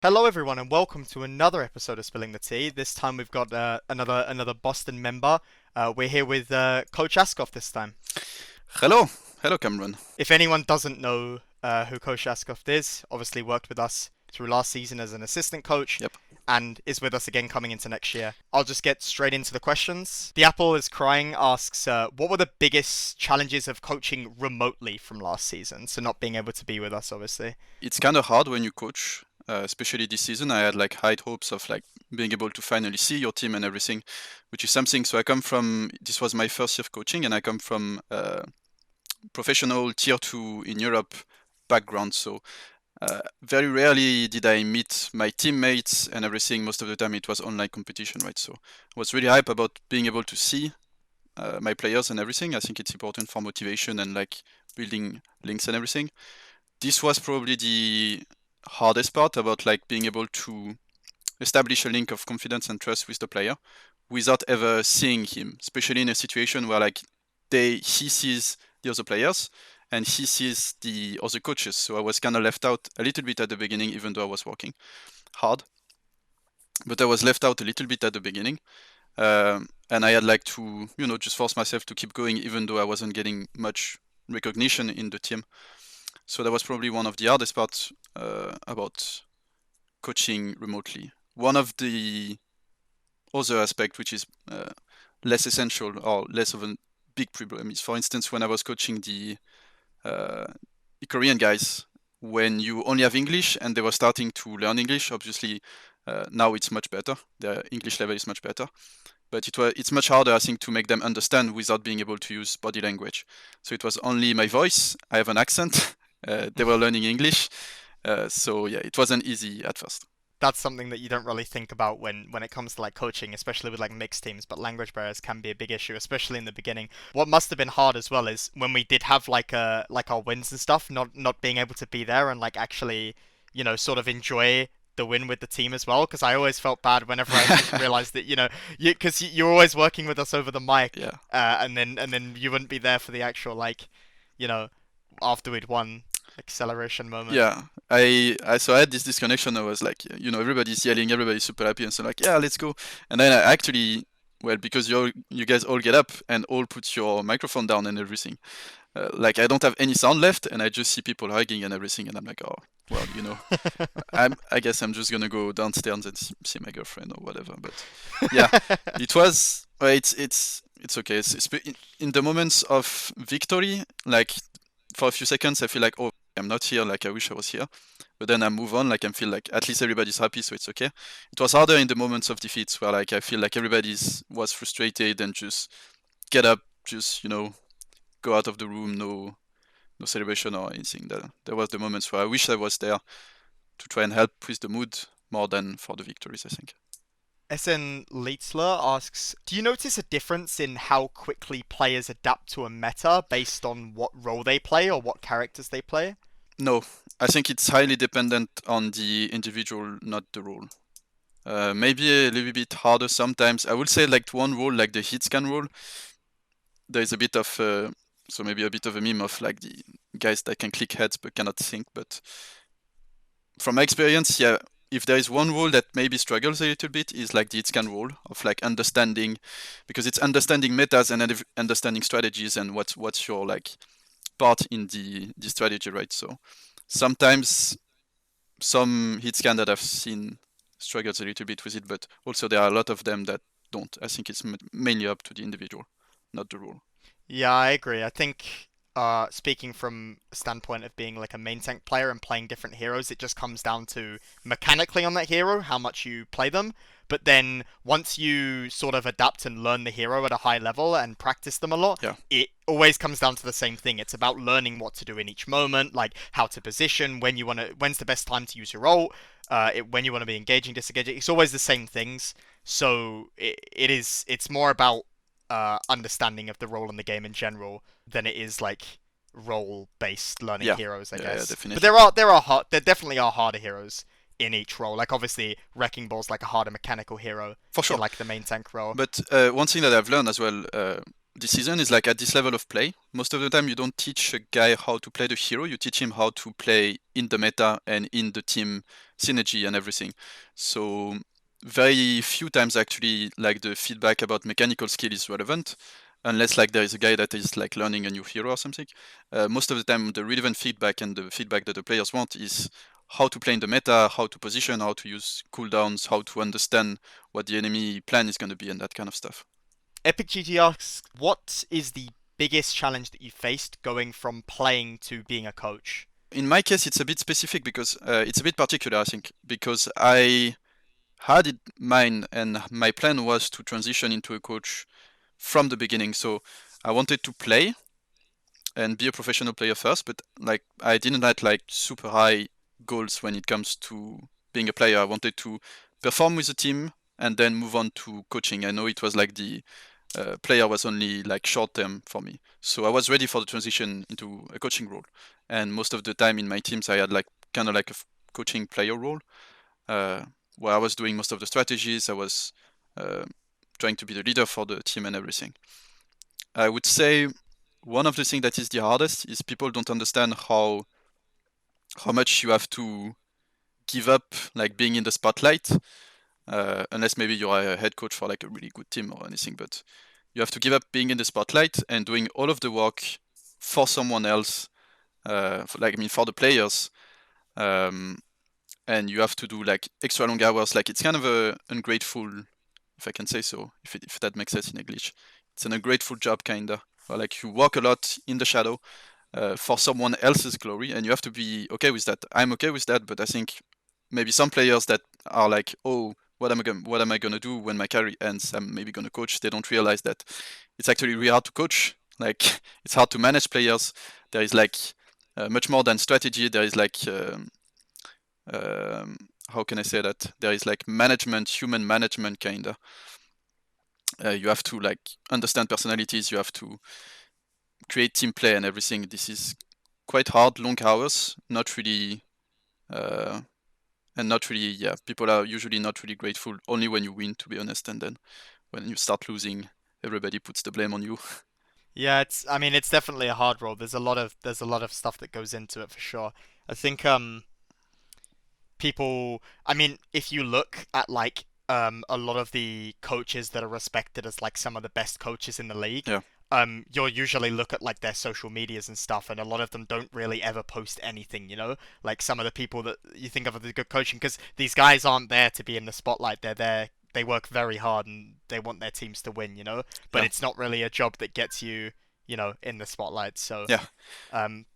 Hello, everyone, and welcome to another episode of Spilling the Tea. This time we've got another Boston member. We're here with Coach Ascoff this time. Hello, hello, Cameron. If anyone doesn't know who Coach Ascoff is, obviously worked with us through last season as an assistant coach Yep. and is with us again coming into next year. I'll just get straight into the questions. The Apple is Crying asks, what were the biggest challenges of coaching remotely from last season? So not being able to be with us, obviously. It's kind of hard when you coach, especially this season. I had like high hopes of like being able to finally see your team and everything, which is something. So I come from this was my first year of coaching, and I come from professional tier two in Europe background. So very rarely did I meet my teammates and everything. Most of the time it was online competition, right? So I was really hype about being able to see my players and everything. I think it's important for motivation and like building links and everything. This was probably the hardest part about like being able to establish a link of confidence and trust with the player without ever seeing him, especially in a situation where like he sees the other players and he sees the other coaches. So I was kind of left out a little bit at the beginning, even though I was working hard. But I was left out a little bit at the beginning. And I had like to, just force myself to keep going, even though I wasn't getting much recognition in the team. So that was probably one of the hardest parts about coaching remotely. One of the other aspect, which is less essential or less of a big problem, is, for instance, when I was coaching uh, the Korean guys, when you only have English and they were starting to learn English. Obviously, now it's much better. Their English level is much better. But it's much harder, I think, to make them understand without being able to use body language. So it was only my voice. I have an accent. They were learning English. So yeah, it wasn't easy at first. That's something that you don't really think about when it comes to like coaching, especially with like mixed teams, but language barriers can be a big issue, especially in the beginning. What must have been hard as well is when we did have like our wins and stuff, not being able to be there and like actually, sort of enjoy the win with the team as well, because I always felt bad whenever I realized that, because you're always working with us over the mic, Yeah. and then you wouldn't be there for the actual like, you know, after we'd won acceleration moment. Yeah, I had this disconnection. I was like, everybody's yelling, everybody's super happy, and so like, yeah, let's go. And then I actually, well, because you guys all get up and all put your microphone down and everything. Like I don't have any sound left, and I just see people hugging and everything, and I'm like, oh, well, I guess I'm just gonna go downstairs and see my girlfriend or whatever. But yeah, it was. It's okay. In the moments of victory, like for a few seconds, I feel like, oh, I'm not here. Like I wish I was here. But then I move on. Like I feel like at least everybody's happy, so it's okay. It was harder in the moments of defeats where like I feel like everybody's was frustrated and just get up, just go out of the room, no celebration or anything. There was the moments where I wish I was there to try and help with the mood more than for the victories, I think. SN Leitzler asks, do you notice a difference in how quickly players adapt to a meta based on what role they play or what characters they play? No, I think it's highly dependent on the individual, not the role. Maybe a little bit harder sometimes. I would say like one role, like the hit scan role, there is a bit of so maybe a bit of a meme of like the guys that can click heads but cannot think. But from my experience, yeah, if there is one role that maybe struggles a little bit is like the hit scan role of like understanding, because it's understanding metas and understanding strategies and what's your like part in the strategy, right? So sometimes some hit scan that I've seen struggles a little bit with it, but also there are a lot of them that don't. I think it's mainly up to the individual, not the rule. Yeah, I agree. I think, speaking from a standpoint of being like a main tank player and playing different heroes, it just comes down to mechanically on that hero, how much you play them. But then once you sort of adapt and learn the hero at a high level and practice them a lot, Yeah, it always comes down to the same thing. It's about learning what to do in each moment, like how to position, when's the best time to use your ult, when you want to be engaging, disengaging. It's always the same things. So it's more about understanding of the role in the game in general than it is like role-based learning yeah, heroes, I yeah, guess. But definitely, there definitely are harder heroes in each role. Like obviously, Wrecking Ball's like a harder mechanical hero for in sure. like the main tank role. But one thing that I've learned as well this season is like at this level of play, most of the time you don't teach a guy how to play the hero, you teach him how to play in the meta and in the team synergy and everything. So very few times actually like the feedback about mechanical skill is relevant, unless like there is a guy that is like learning a new hero or something. Most of the time, the relevant feedback and the feedback that the players want is how to play in the meta, how to position, how to use cooldowns, how to understand what the enemy plan is going to be, and that kind of stuff. Epic GG asks, what is the biggest challenge that you faced going from playing to being a coach? In my case, it's a bit specific because it's a bit particular, I think, because I had it mine and my plan was to transition into a coach from the beginning. So I wanted to play and be a professional player first, but like I didn't have like super high goals when it comes to being a player. I wanted to perform with the team and then move on to coaching. I know it was like the player was only like short term for me, so I was ready for the transition into a coaching role. And most of the time in my teams, I had like kind of like a coaching player role, uh, where I was doing most of the strategies. I was uh, trying to be the leader for the team and everything. I would say one of the things that is the hardest is people don't understand how much you have to give up, like being in the spotlight, unless maybe you are a head coach for like a really good team or anything. But you have to give up being in the spotlight and doing all of the work for someone else, like I mean for the players, um, and you have to do like extra long hours. Like it's kind of a ungrateful, if I can say so, if that makes sense in English. It's an ungrateful job, kinda. Or like you work a lot in the shadow for someone else's glory, and you have to be okay with that. I'm okay with that, but I think maybe some players that are like, oh, what am I gonna do when my career ends? I'm maybe gonna coach. They don't realize that it's actually really hard to coach. Like it's hard to manage players. There is like much more than strategy. There is like um, how can I say that? There is like management, human management, kinda. You have to like understand personalities. You have to create team play and everything. This is quite hard, long hours, not really, uh, and not really. Yeah, people are usually not really grateful. Only when you win, to be honest, and then when you start losing, everybody puts the blame on you. Yeah, I mean it's definitely a hard role. There's a lot of stuff that goes into it for sure. I think people, I mean, if you look at like a lot of the coaches that are respected as like some of the best coaches in the league, Yeah, you'll usually look at like their social medias and stuff, and a lot of them don't really ever post anything, you know? Like some of the people that you think of as good coaching, because these guys aren't there to be in the spotlight. They're there, they work very hard and they want their teams to win, you know? But yeah, it's not really a job that gets you, in the spotlight. So, yeah,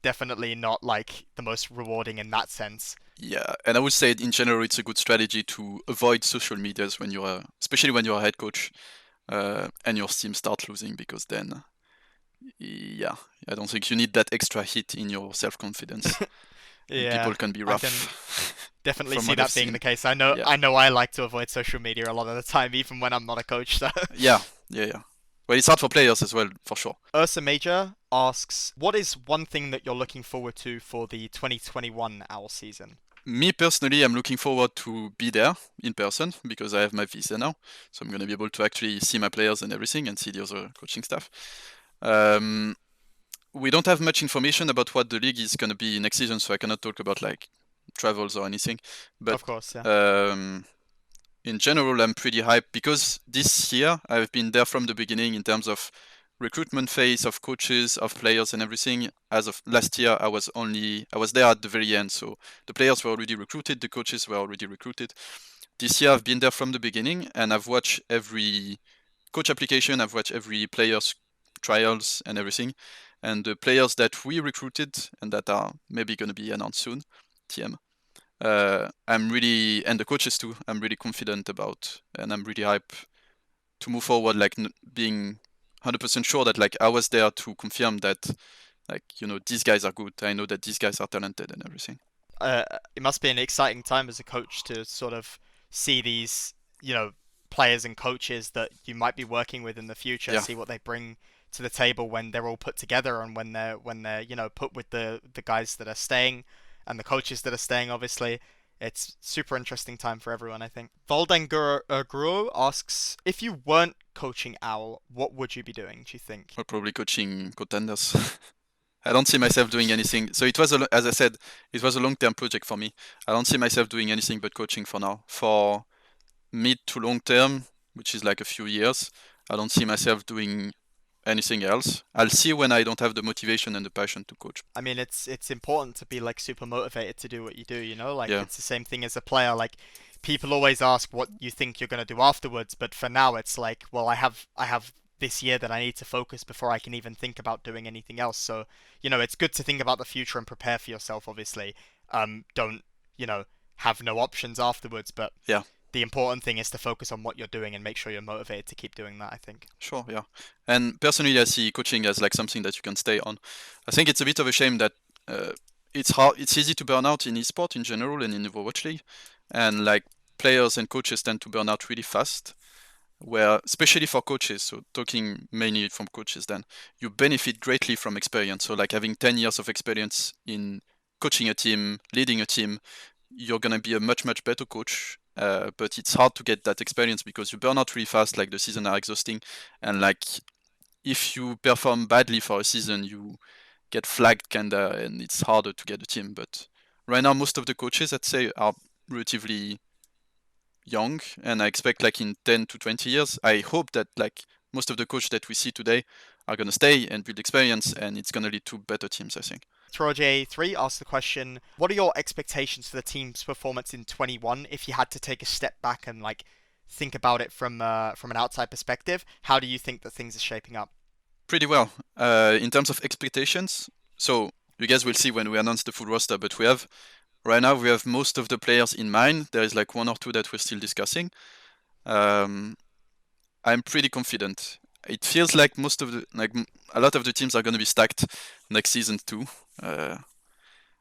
definitely not like the most rewarding in that sense. yeah. And I would say in general, it's a good strategy to avoid social medias when you are, especially when you're a head coach, and your team start losing, because then, yeah, I don't think you need that extra hit in your self-confidence. And people Yeah, can be I can rough definitely from see what I've that being seen. the case. I know Yeah, I know I like to avoid social media a lot of the time, even when I'm not a coach, so yeah, yeah, yeah. Well, it's hard for players as well, for sure. Ursa Major asks, what is one thing that you're looking forward to for the 2021 OWL season? Me personally, I'm looking forward to be there in person because I have my visa now, so I'm gonna be able to actually see my players and everything and see the other coaching staff. Um, we don't have much information about what the league is gonna be next season, so I cannot talk about like travels or anything. But Of course, yeah. um, in general, I'm pretty hyped because this year I've been there from the beginning in terms of recruitment phase of coaches, of players, and everything. As of last year, I was there at the very end, so the players were already recruited, the coaches were already recruited. This year, I've been there from the beginning, and I've watched every coach application, I've watched every player's trials and everything. And the players that we recruited and that are maybe going to be announced soon, TM, I'm really, and the coaches too, I'm really confident about, and I'm really hyped to move forward, like being 100% sure that like I was there to confirm that, like, these guys are good. I know that these guys are talented and everything. It must be an exciting time as a coach to sort of see these, players and coaches that you might be working with in the future, Yeah, see what they bring to the table when they're all put together and when they're put with the guys that are staying and the coaches that are staying. Obviously, it's super interesting time for everyone. I think. Voldangur asks, if you weren't coaching OWL, what would you be doing? Do you think? we're probably coaching contenders. I don't see myself doing anything. So it was, as I said, it was a long-term project for me. I don't see myself doing anything but coaching for now. For mid to long term, which is like a few years, I don't see myself doing anything else. I'll see when I don't have the motivation and the passion to coach. I mean, it's important to be like super motivated to do what you do, you know? Like Yeah, it's the same thing as a player. Like people always ask what you think you're going to do afterwards, but for now it's like, well, I have this year that I need to focus before I can even think about doing anything else. So, it's good to think about the future and prepare for yourself, obviously. Don't, you know, have no options afterwards, but yeah, the important thing is to focus on what you're doing and make sure you're motivated to keep doing that, I think. sure, yeah. And personally, I see coaching as like something that you can stay on. I think it's a bit of a shame that uh, it's hard. It's easy to burn out in esport in general and in Overwatch League, and like players and coaches tend to burn out really fast. Where especially for coaches, so talking mainly from coaches, then you benefit greatly from experience. So like having 10 years of experience in coaching a team, leading a team, you're gonna be a much better coach. But it's hard to get that experience because you burn out really fast. Like the season are exhausting, and like if you perform badly for a season, you get flagged kinda, and it's harder to get a team. But right now, most of the coaches, I'd say, are relatively young, and I expect like in 10 to 20 years, I hope that like most of the coaches that we see today are gonna stay and build experience, and it's gonna lead to better teams, I think. Troj3 asked the question, what are your expectations for the team's performance in 21 if you had to take a step back and like think about it from an outside perspective? How do you think that things are shaping up? Pretty well. In terms of expectations, so you guys will see when we announce the full roster, but right now we have most of the players in mind. There is like one or two that we're still discussing. Um, I'm pretty confident. It feels like a lot of the teams are going to be stacked next season too. Uh,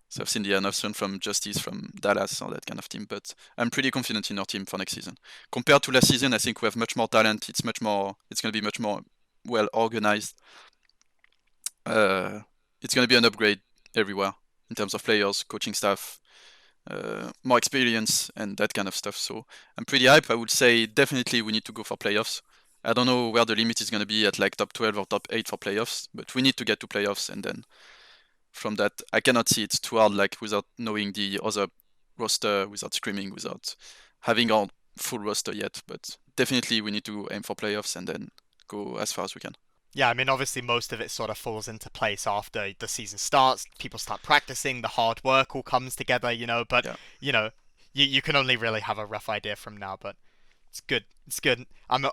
so I've seen the announcement from Justice, from Dallas, or that kind of team. But I'm pretty confident in our team for next season. Compared to last season, I think we have much more talent. It's going to be much more well organized. It's going to be an upgrade everywhere in terms of players, coaching staff, more experience, and that kind of stuff. So I'm pretty hype. I would say definitely we need to go for playoffs. I don't know where the limit is going to be at like top 12 or top 8 for playoffs, but we need to get to playoffs, and then from that, I cannot see it's too hard like without knowing the other roster, without screaming, without having our full roster yet. But definitely we need to aim for playoffs and then go as far as we can. Yeah, I mean, obviously, most of it sort of falls into place after the season starts. People start practicing, the hard work all comes together, but, Yeah. you know, you can only really have a rough idea from now, but it's good. It's good. I'm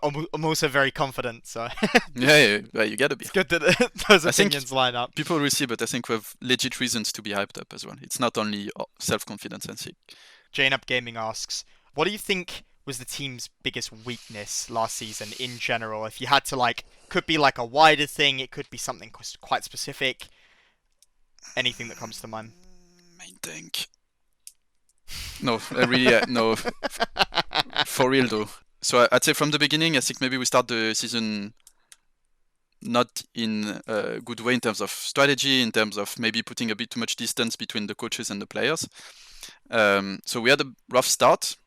also very confident, so Yeah, you gotta be. it's good that those I think opinions line up. people will see, but I think we have legit reasons to be hyped up as well. It's not only self-confidence and sick. Jane Up Gaming asks, what do you think was the team's biggest weakness last season in general? If you had to like, could be like a wider thing, it could be something quite specific. Anything that comes to mind? Main tank. No, really, no. For real though. So I'd say from the beginning, I think maybe we start the season not in a good way in terms of strategy, in terms of maybe putting a bit too much distance between the coaches and the players. So we had a rough start,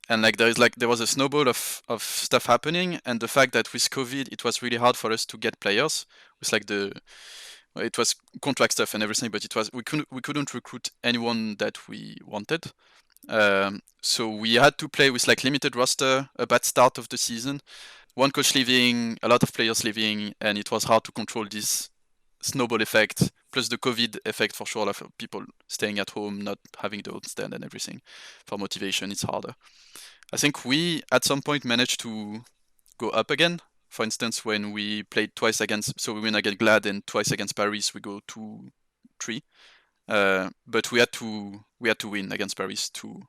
and like there was a snowball of stuff happening, and the fact that with COVID it was really hard for us to get players with like it was contract stuff and everything, but we couldn't recruit anyone that we wanted. So we had to play with like limited roster, a bad start of the season, one coach leaving, a lot of players leaving, and it was hard to control this snowball effect, plus the COVID effect for sure, of people staying at home, not having the home stand and everything. For motivation, it's harder. I think we at some point managed to go up again. For instance, when we played twice against, so we win against Glad and twice against Paris, we go 2-3. But we had to win against Paris too.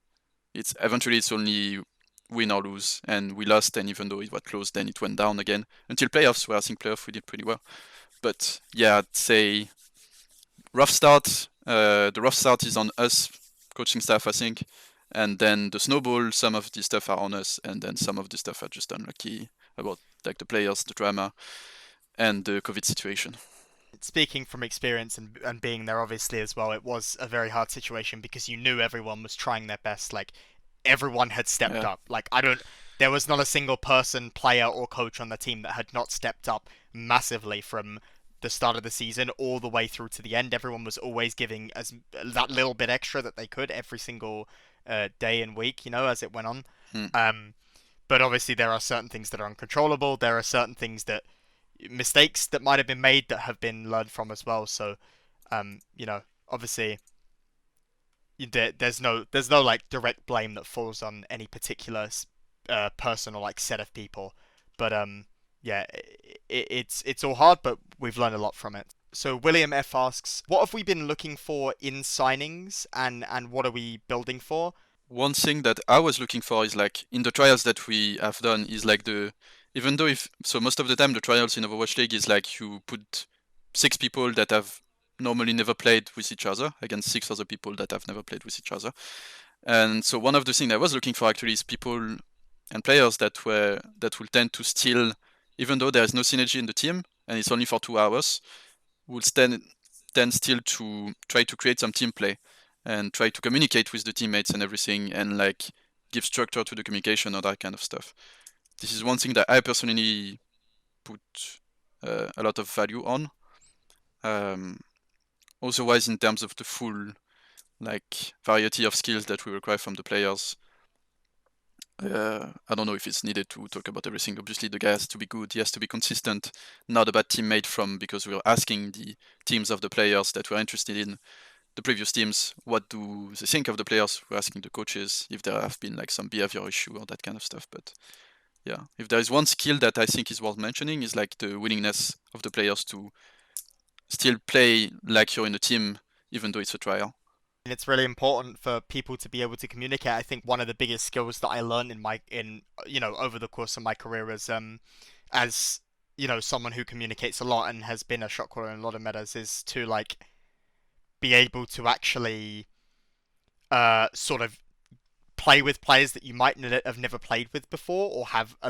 It's only win or lose, and we lost. And even though it was close, then it went down again until playoffs, where I think playoff we did pretty well. But yeah, I'd say rough start. The rough start is on us, coaching staff, I think, and then the snowball. Some of the stuff are on us, and then some of the stuff are just unlucky about like the players, the drama, and the COVID situation. Speaking from experience and being there obviously as well, it was a very hard situation because you knew everyone was trying their best. Like everyone had stepped Yeah, up. There was not a single person, player or coach on the team that had not stepped up massively from the start of the season all the way through to the end. Everyone was always giving as that little bit extra that they could every single day and week, as it went on. Mm. Um, but obviously there are certain things that are uncontrollable. There are certain things that mistakes that might have been made that have been learned from as well. So, obviously there's no like direct blame that falls on any particular person or like set of people. But yeah, it's all hard, but we've learned a lot from it. So William F asks, what have we been looking for in signings, and what are we building for? One thing that I was looking for is like in the trials that we have done is like even though most of the time the trials in Overwatch League is like you put 6 people that have normally never played with each other against 6 other people that have never played with each other. And so one of the things I was looking for actually is people and players that will tend to still, even though there is no synergy in the team and it's only for 2 hours, will tend still to try to create some team play and try to communicate with the teammates and everything, and like give structure to the communication or that kind of stuff. This is one thing that I personally put a lot of value on. Otherwise, in terms of the full like variety of skills that we require from the players, I don't know if it's needed to talk about everything. Obviously, the guy has to be good. He has to be consistent, not a bad teammate because we're asking the teams of the players that we're interested in, the previous teams, what do they think of the players. We're asking the coaches if there have been like some behavior issue or that kind of stuff. But yeah, if there is one skill that I think is worth mentioning is like the willingness of the players to still play like you're in a team, even though it's a trial. And it's really important for people to be able to communicate. I think one of the biggest skills that I learned over the course of my career as someone who communicates a lot and has been a shot caller in a lot of metas is to like be able to actually sort of play with players that you might have never played with before, or have a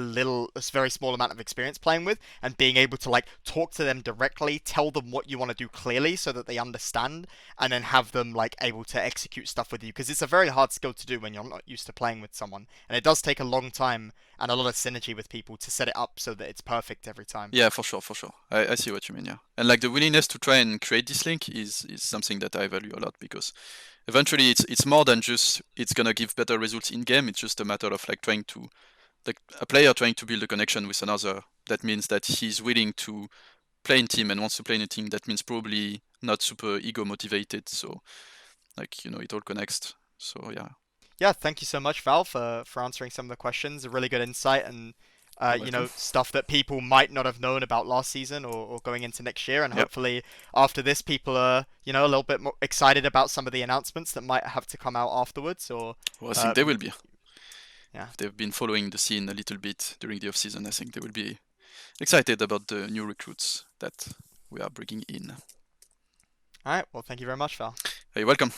very small amount of experience playing with, and being able to like talk to them directly, tell them what you want to do clearly so that they understand, and then have them like able to execute stuff with you, because it's a very hard skill to do when you're not used to playing with someone, and it does take a long time and a lot of synergy with people to set it up so that it's perfect every time. Yeah, for sure, for sure. I see what you mean, yeah. And like the willingness to try and create this link is something that I value a lot, because eventually it's more than just it's gonna give better results in game. It's just a matter of like a player trying to build a connection with another. That means that he's willing to play in team and wants to play in a team. That means probably not super ego motivated. So like it all connects. So yeah. Yeah, thank you so much, Val, for answering some of the questions. A really good insight, and You're welcome. stuff that people might not have known about last season, or going into next year. And Yep. hopefully, after this, people are a little bit more excited about some of the announcements that might have to come out afterwards. Or Well, I think they will be. yeah, If they've been following the scene a little bit during the off season, I think they will be excited about the new recruits that we are bringing in. all right. Well, thank you very much, Val. You're welcome.